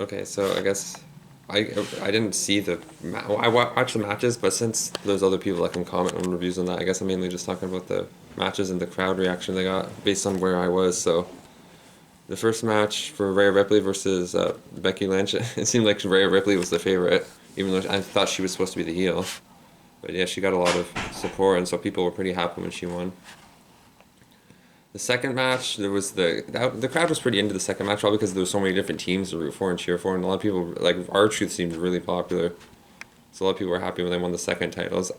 Okay, so I guess I didn't see well, I watched the matches, but since there's other people that can comment on reviews on that, I guess I'm mainly just talking about the matches and the crowd reaction they got based on where I was. So the first match for Rhea Ripley versus Becky Lynch, it seemed like Rhea Ripley was the favorite, even though I thought she was supposed to be the heel. But yeah, she got a lot of support, and so people were pretty happy when she won. The second match, there was the crowd was pretty into the second match, probably because there was so many different teams to root for and cheer for, and a lot of people like R-Truth seemed really popular, so a lot of people were happy when they won the second titles.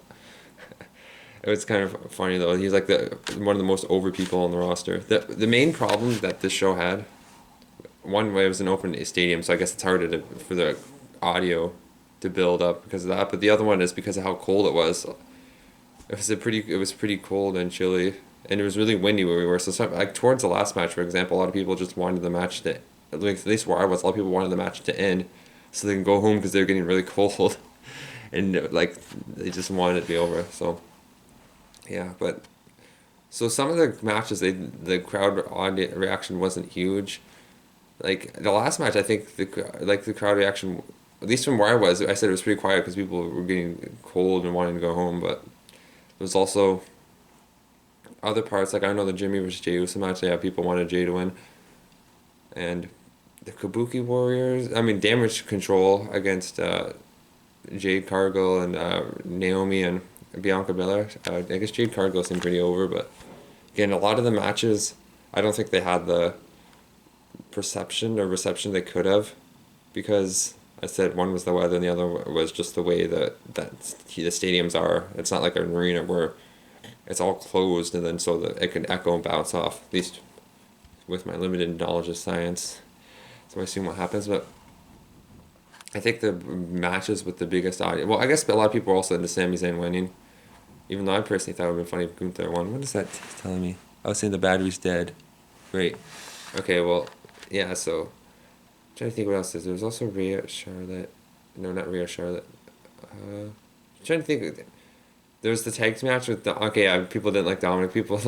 It was kind of funny though. He's like the one of the most over people on the roster. The main problem that this show had, one way it was an open stadium, so I guess it's harder for the audio to build up because of that. But the other one is because of how cold it was. It was pretty cold and chilly, and it was really windy where we were. So like towards the last match, for example, a lot of people just wanted the match to, at least where I was, a lot of people wanted the match to end, so they can go home because they're getting really cold, and like they just wanted it to be over. So yeah, but so some of the matches, the crowd audience reaction wasn't huge. Like the last match, I think the crowd reaction, at least from where I was, I said it was pretty quiet because people were getting cold and wanting to go home, but. There's also other parts, like I know the Jimmy versus Jey Uso match, yeah, people wanted Jey to win. And the Kabuki Warriors, I mean, Damage Control against Jade Cargill and Naomi and Bianca Belair. I guess Jade Cargill seemed pretty over, but again, a lot of the matches, I don't think they had the perception or reception they could have, because I said one was the weather and the other was just the way that the stadiums are. It's not like an arena where it's all closed and then so that it can echo and bounce off. At least with my limited knowledge of science, so I assume what happens. But I think the matches with the biggest audience. Well, I guess a lot of people were also into Sami Zayn winning, even though I personally thought it would have been funny if Gunther won. What is that telling me? I was saying the battery's dead. Great. Okay. Well, yeah. So. Trying to think what else is. There was also Rhea Charlotte. No, not Rhea Charlotte. Trying to think. There was the tag match with the. Okay, yeah, people didn't like Dominic. People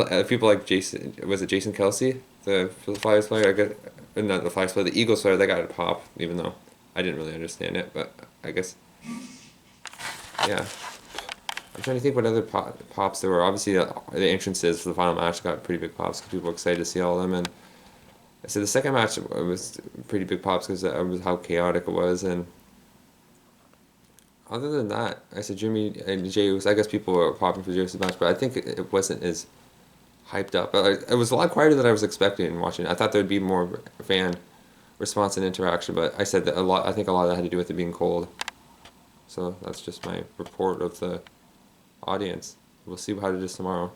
like Jason. Was it Jason Kelsey, the Flyers player? I got not the Flyers player, the Eagles player. They got a pop, even though I didn't really understand it. But I guess. Yeah. I'm trying to think what other pops there were. Obviously, the entrances for the final match got pretty big pops because people were excited to see all of them. And so the second match was pretty big pops because it was how chaotic it was, and other than that, I said Jimmy and Jey Uso. I guess people were popping for Jey Uso's match, but I think it wasn't as hyped up. It was a lot quieter than I was expecting watching. I thought there'd be more fan response and interaction, but I said that a lot. I think a lot of that had to do with it being cold. So that's just my report of the audience. We'll see how it is tomorrow.